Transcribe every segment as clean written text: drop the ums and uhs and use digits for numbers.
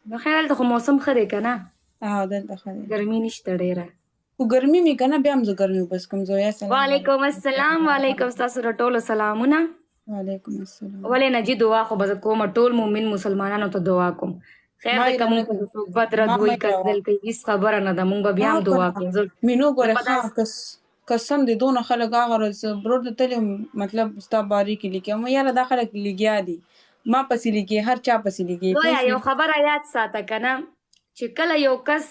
نو خیال ته خو موسم ښه دی که نه؟ دلته ښه دی. ګرمي نشته ډېره. خو ګرمي مې که نه بیا هم زه ګرمي وبس کوم. زویا سلام وعلیکم السلام. وعلیکم ستاسو د ټولو سلامونه. وعلیکم السلام. ولې نه جي دعا خو به زه کوم ټول مؤمن مسلمانانو ته دعا کوم. خیر ما دی یې که مونږ رانه ته کوي. د څوک بد رد ما وایي مه کوه. کنځل کوي هېڅ خبره نه ده مونږ به بیا هم دعا کنه کوو. مینو زه ګوره په داسې قسم دې دونه خلک هغه ورځ برور ته تللی وم، مطلب ستا باري کې لیکي یم یاره دا خلک لګیا دي ما پسې لیکي هر چا پسې لیکي پوه زویا شوې. یو خبره یاد ساته که نه چې کله یو کس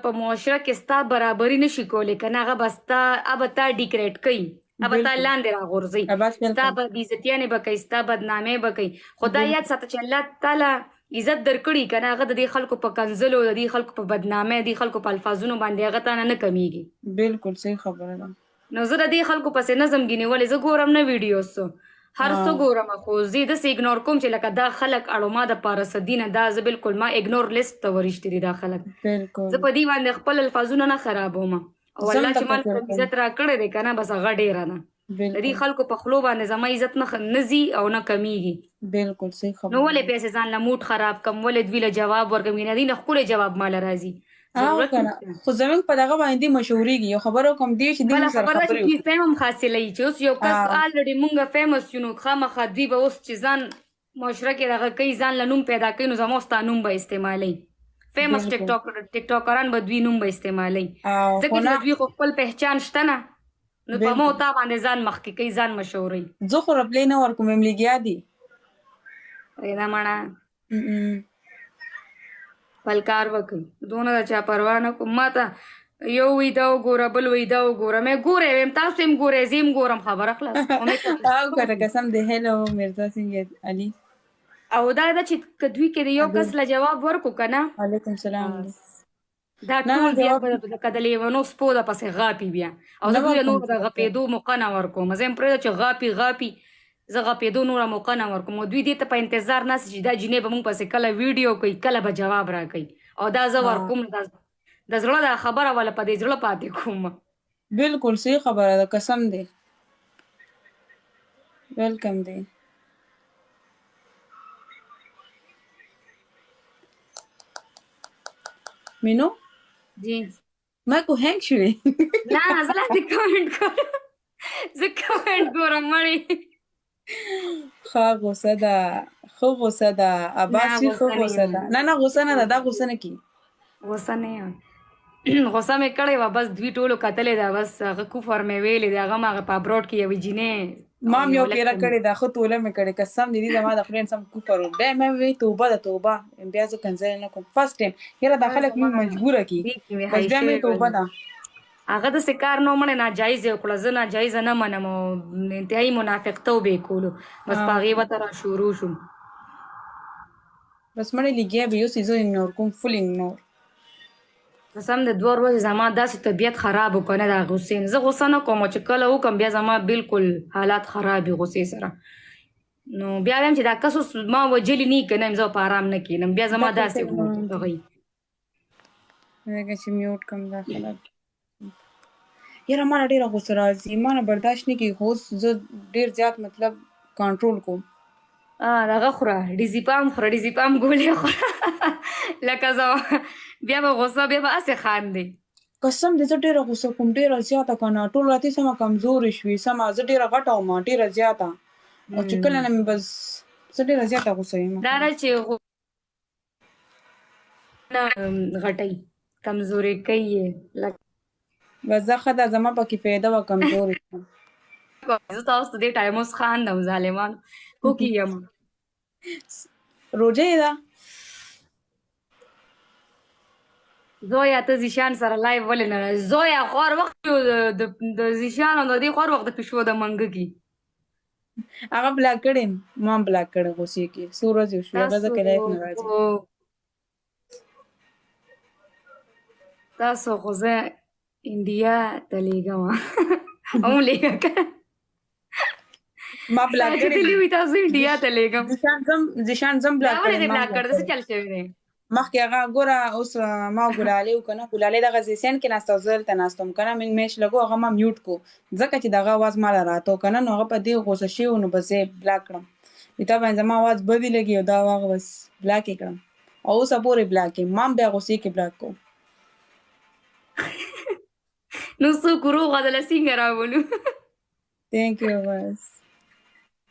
په معاشره کې ستا برابري نشي کولی که نه هغه به تا ډیکریټ کوي، هغه به تا بالکل لاندې راغورځوي، بس ستا بالکل به بېعزتیانې به کوي، ستا بدنامۍ به کوي. خو دا یاد ساته چې الله تعالی عزت درکړي که نه هغه د دې خلکو په کنځلو، د دې خلکو په بدنامۍ، د دې خلکو په الفاظونو باندې هغه تا نه کمیږي. بالکل صحیح خبره ده. نو زه د دې خلکو پسې نه ځم ګینې ولې زه ګورم نه ویډیوز هر څه ګورم خو زه یې داسې اګنور کوم چې لکه دا خلک اړو ما دپاره څه دي نه دا زه بالکل ما اګنور لیست ته ورشتي دي دا خلک. بالکل زه په دې باندې خپل الفاظونه نه خرابوم او زم الله ته چې مال فکر کوم کوم. عزت راکړی دی که نه بس هغه ډېره ده. د دې بالکل خلکو په خولو باندې زما عزت نه ځي او نه کمیږي. بالکل صحیح نو خبره ولې ده. پیسې ځان له موډ خراب کم، ولې دوی له جواب ورکړم که نه دوی نه ښکلی جواب ماله راځي ضرورت کنه نشته. خو زمونږ په دغه باندې مشهورېږي یو خبره کوم دی چې دوی بله موږ سره خبره ده چې خبرې دوی وکړي. فیم هم حاصلوي چې اوس یو کس الریډي مونږ فیمس یو نو خامخا دوی به اوس چې ځان معاشره کې دغه کوي ځان له نوم پیدا کوي نو زما ستا نوم به استعمالوي. فیمس بالکل ټیکټاکران به دوی نوم به استعمالوي ځکه خو چې نه د دوی خو خپل پهچان شته نه نو په مو بالکل تا باندې ځان مخکې کوي ځان مشهوروي. زه خو رپلی نه ورکوم یم لګیا دي. دا مړه خپل کار وکړي دونه د چا پروا نه کوم. ما ته یو وی دا وګوره بل وی دا وګوره مې ګورې ویم تاسو هم ګورئ زه هم ګورم خبره خلاص کنه قسم دی. هیلو مرزا څنګه علي. او دا ده چې که دوی کې د یو کس له جواب ورکړو که نه وعلیکم سلام. بس دا نه ټول بیا جواب به لکه د لیونو سپو د پسې غاپي بیا او نه زه دوی له ورکوم نور د غپېدو موقع نه ورکوم. زه یم پرېږده چې غاپي زه غپېدو نوره موقع نه ورکوم او دوی دې ته په انتظار ناست چې دا جینۍ به موږ پسې کله ویډیو کوي کله به جواب راکوي او دا زه ورکوم د زړه دا خبره ولا په دې زړه پاتې کوم. بالکل صحیح خبره ده قسم دی. ویلکم دی. مینو جی ما کو هنګ شوې نه زه لاندې کمنټ ګورم زه کمنټ ګورم مړې ښه غوسه ده ښه غوسه ده عباسي ښه غوسه ده. نه غوسه نه ده دا غوسه نه کی غوسه نه یم غوسه مې کړې وه بس دوی ټولو کتلې ده بس هغه کفر مې ویلې د هغه م هغه په ابروډ کې یوې جینۍ ما هم یو پیره کړې ده ښه توله مې کړې قسم دې زما د خدای سم کفر و بیا مې وی توبه ده توبه بیا زه کنځل نه کوم فرست ټایم یاره دا خلک موږ مجبوره کی بس بیا مې توبه ده. هغه داسې کار نه مړې ناجایز یې وکړه زه ناجایزه نه منم او انتهایي منافقتوب یې کولو بس په هغې به ته را شروع شوم. بس مړې لګیا به یو څه زه اګنور کوم فل اګنور. قسم د 2 ورځې زما داسې طبیعت خراب و که نه د غوسې نه زه غوسه نه کوم چې کله وکړم بیا زما بالکل حالات خراب وي غوسې سره نو بیا وایم چې دا کس اوس ما وجلي نه که نه یم زه په ارام نه کښېنم بیا زما داسې هغوی لکه چې میوټ کم دا خلک یاره ما نه ډېره غوسه راځي ما نه برداشت نه کېږي خو اوس زه ډېر زیات مطلب کنټرول کوم. دغه خوره ډیزیپام خوره ډیزیپام ګولې خوره لکه زه بیا به غوسه بیا به هسې خاندې قسم دې زه ډېره غوسه کوم ډېره زیاته که نه ټول راتې سمه کمزورې شوې سمه زه ډېره غټه وم ډېره زیاته او چې کله نه مې بس زه ډېره زیاته غوسه یم. دا نه چې غټۍ کمزورې کوي یې بس زه ښه ده زما پکې فایده وه کمزورې شم. زه تاسو ته دې ټایم اوس خاندم ظالمانو کوکي یم روژه یې ده زویا ته زیشان سره لایو ولې نه راځې زویا خوار وخت د زیشان او د دې خوار وخت د پیشو د منګه کې هغه بلاک کړی ما هم بلاک کړی غوسې کې څو ورځې وشوې هغه ځکه لایف نه راځي. تاسو خو زه انډیا ته لیږم هم لیږه که ما بلاک کړی تللي وي تاسو انډیا ته لیږم زیشان زم دا بلاک ولې کړی دې بلاک کړ څه چل شوی دی مخکې هغه ګوره اوس ما ګلالۍ وکنه ګلالۍ دغه زیسیان کې ناسته او زه دلته ناسته وم کنه من میش لګو هغه ما میوټ کو ځکه چې دغه اواز ما له راته کنه نو هغه په دې غوسه شوی نو بس یې بلاک کړم وي تا باندې زما اواز بدې لګي او دا هغه بس بلاک یې کړم او اوسه پورې بلاک یم، ما هم بیا غوسې کې بلاک کوم. نو څوک روغه ده له څنګه راولو. تھینک یو بس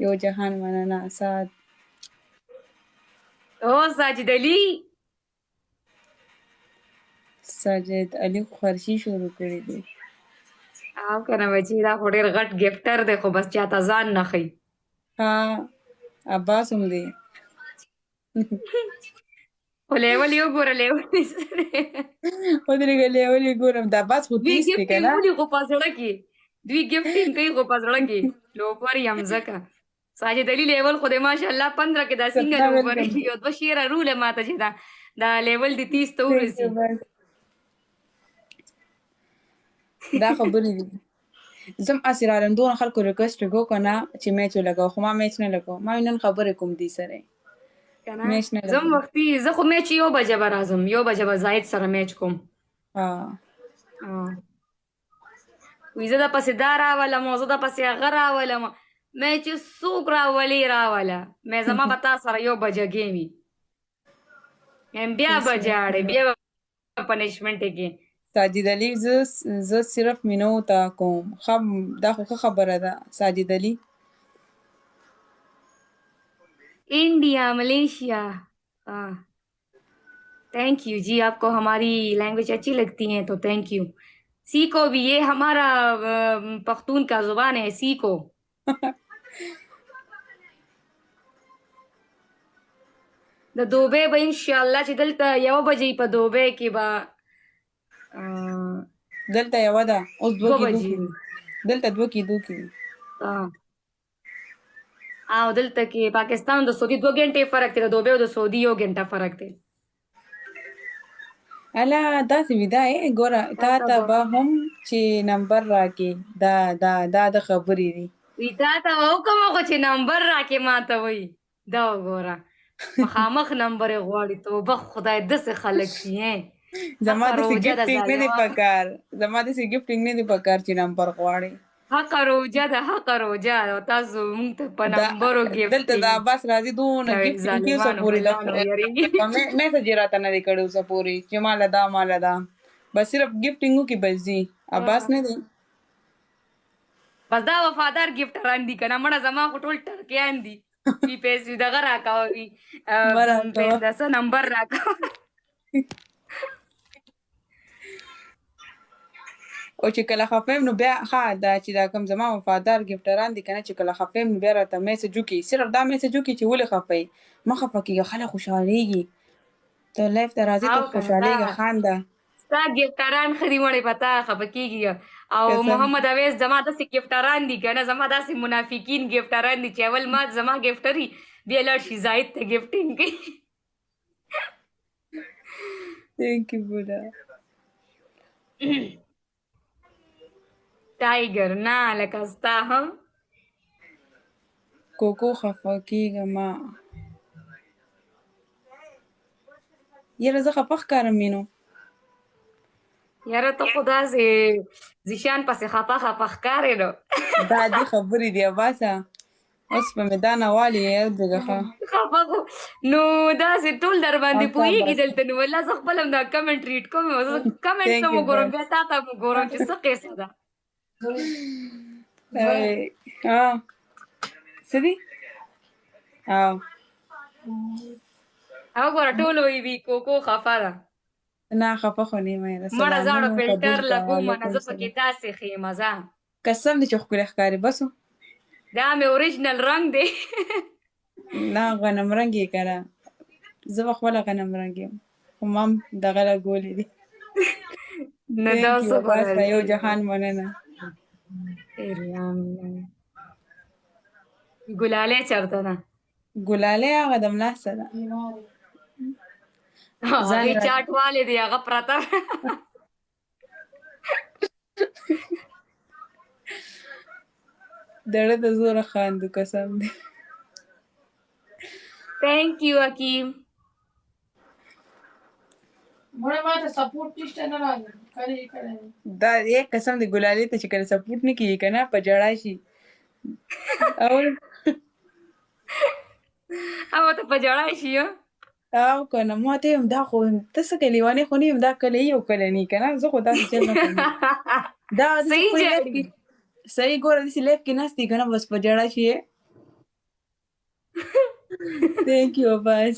یو جهان مننه سات. او ساجد علي ساجد علي خو خرچي شروع کړي دي. او کنه بچي دا خو ډېر غټ ګفټر دی خو بس چاته ځان نه ښي. ها عباس هم دی. خو لیول یې وګوره لیول یې ودرېږه لیولې ګورم د عباس خو دوی تیز دی که ګفټینګ نه. ولي خو په زړه کې دوی ګفټینګ کوي خو په زړه کې لوبر یم ځکه ساجد علي لیول خو د ماشاءالله 15 کې دا څنګه لوبر یو دوه شیره روله ماته چې دا لیول د 30 ته ورسي. دا خبرې دي. زم اسې رالم دونه خلکو ریکویسټ وکړو که نه چې میچ ولګوو، خو ما میچ نه لګوو. ما ویل نن خبرې کوم دې سره میچ نه زم لګوم. وختي زه خو میچ یو بجه به راځم، یو بجه به زاهد سره میچ کوم. وی زه د پسې دا راولم او زه د پسې هغه راولم مې چې څوک راولي راوله مې زما به تا سره یو بجه ګیم وي بیا به جاړې بیا به پنشمنټ کې. ساجد علي زه صرف مینو ته کوم. دا خو ښه خبره ده. ساجد علي India Malaysia thank you जी, आपको हमारी लैंग्वेज अच्छी लगती है तो थैंक यू. सीखो भी, ये हमारा पख्तून का जुबान है, सीखो. د دوبۍ به انشاءالله چې دلته یو بجې په دوبۍ کې به دلته یوه ده اوس دوه بجې کېدو دلته دوه کېدو کې وي. او دلته کې پاکستان د سعودي 2 غنټې فرق دی، د دوبۍ او د سعودي 1 غنټه فرق دی. الا داسې وي دا ګوره تا ته به هم چې نمبر راکې دا د خبرې دي. وي تا ته وکړم خو چې نمبر راکې ماته وایي دا وګوره مخامخ نمبر یې غواړي. توبه خدای داسې خلک دي. زما داسې ګفټینګ نه دی پکار چې نمبر غواړي. حق روجه ده، حق روجه ده. تاسو مونږ ته په نمبرو ګفټ دلته د عباس راځي دونه ګفټینګ کې اوسه پورې میسج یې راته نه دی کړی اوسه پورې چې ماله دا بس صرف ګفټینګ وکړي بس ځي. عباس نه دی بس دا وفادار ګفټران دي که نه مړه زما خو ټول ټرکیان دي. وي پیسې دغه راکوي څه نمبر راکوي او چې کله خفه یم نو بیا دا چې دا کوم زما وفادار ګفټران دي که نه چې کله خفه یم نو بیا راته میسج وکړي. صرف دا میسج وکړي چې ولې خفه یې مه خفه کېږه خلک خوشحالېږي. ته لایف ته راځې ته خوشحالېږه خانده. ستا ګفټران ښه دي مړې په تا خفه کېږي. او محمد اویس زما داسې ګفټران دي که نه زما داسې منافقین ګفټران دي چې اول ما زما ګفټري بیا لاړ شي زاهد ته ګفټینګ کوي. تھینک یو بوډا ټایګر نه لکه ستا هم کوکو خفه کېږه ما یاره زه خفه ښکارم مینو. یاره ته خو داسې زیشان پسې خفه ښکارې نو دا دې خبرې دي عباسه اوس په مې دا نوالې یادېږه ښه خفه خو نو داسې ټول در باندې پوهېږي دلته نو والله زه خپل هم دا کمنټ ریډ کوم زه کمنټ ته مو ګورم بیا تا ته مو ګورم چې څه قیصه ده. څه دي او ګوره ټول وی کوکو خفه ده. نه خفه خو نه یم مړه زاړه فلټر لګومه نه زه پکې داسې ښیمه ځه قسم دی چې ښکلی ښکاري بسو دا مې اوریجنل رنګ دی. نه غنم رنګ یې که نه زه به خپله غنم رنګ یم خو ما هم دغه لګولې دي. نه دا څه یو جهان مننه. ګلالۍ چېرته ده؟ ګلالۍ هغه د ملا سره هغې چاټ والې دی هغه پرته دړه د زوره خاندو قسم دی. تھینک یو حکیم. دا یک قسم دی ګلالۍ ته چې کله سپورټ نه کېږي که نه په جړا شي او ته په جړا شي او کنه ما ته هم دا خو ته څه کوي لیوانې خو نه یم دا کله یو کله نه کنه زه خو داسې چل نه کوم دا د څه صحیح په لایف جاړي کې صحیح ګوره داسې لایف کې ناستې کنه بس په جړه شي ثانک یو بس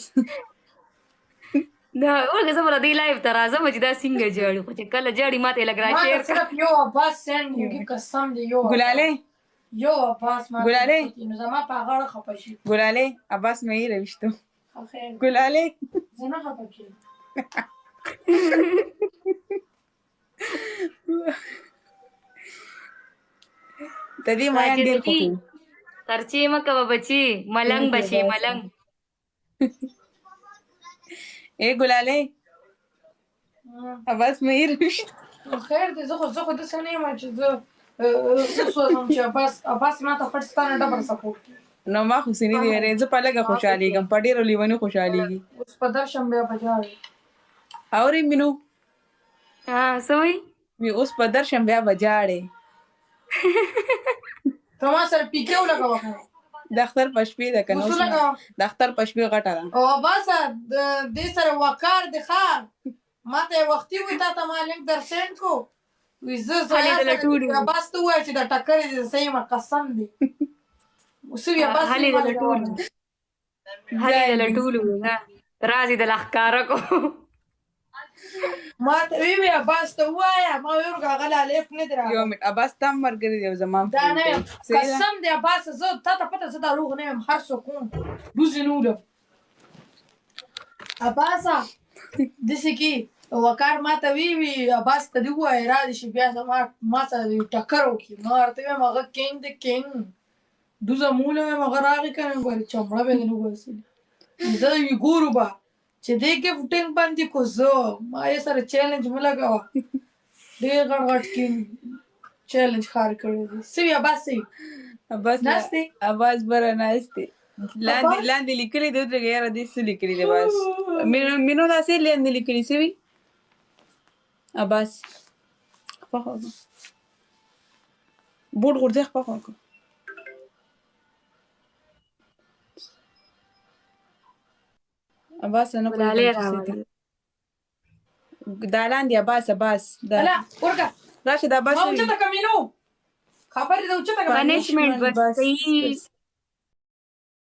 دا ورګه زما دی لایف ته راځم چې دا څنګه جاړي خو چې کله جاړي ماته لګ را ما شیر ته صرف یو عباس سینډ یو قسم دی یو ګلاله یو عباس ما ګلالۍ. نو زما په غاړه خپه شي ګلاله عباس مې یې رويشتو خیر ګلاله زه نه خپه کېږم ته دې ما ډېر خوښي خرچې مه کوه بچي ملنګ بشي ملنګ اے ګلاله عباس مې یې رويشتو خیر دی زه خو داسې نه یم چې زه وسوځم چې عباس ما ته پټ ستانه ډبر سپورټ کوي نو ما خو سینې دی رې زه په لګه خوشاليږم په ډېرو لیوانو خوشاليږي اوس په درشم بیا بجاړي اورې مينو ها سوي وی اوس په درشم بیا بجاړې ته ما سره پیکې ولګوه د اختر په شپې ده کنه اوس اوس ولګوه د اختر په شپې غټه ده او عباس دې سره وقار دی ښه ما ته یې وختي وي تا ته ما لینک در سینډ کو وي زه خالي د سره لټولو. عباس ته ووایه چې د ټکرې دې صحیح ما قسم دی اوس وي عباس هلي د لټولو هلي د لټولو نه راځي د لخکاره کو ما ته وی عباس ته ووایه ما وی ورګه هغه لا لیف نه دی راغلی یو منټ عباس تام مرګري دی زما دا نه یم قسم دی عباس زه تا ته پته زه دا روغ نه یم هر څوک کوم دوزې نه وډم عباسه داسې کې وقار ما ته وی عباس ته دې ووایه را دې شي بیا ما سره دې ټکر وکړي ما ورته ویم هغه کینګ دی کینګ دوزه موله ویم هغه راغی که نه ګورې چمړه به دې نه وباسلي زه وی ګورو به چې دې ګفټینګ باندې کو زه ما یې سره چیلنج مه لګوه ډېر غټ غټ کینګ چیلنج ښکار کړی دی سوي عباس سوي عباس ناستې؟ عباس بره ناستې لاندې لیکلي دی ودرېږه یاره دې څه لیکلي دی بس مینو داسې لاندې لیکلي سوي عباس خپه وکړه بوټ غورځې خپه وکړه عباس نه ګلالۍ راغله. دا لاندې عباس دا الا ورګه راشه دا عباس ما اوچته کمینو خبرې ده اوچته کمینو پنشمنت بس صحیح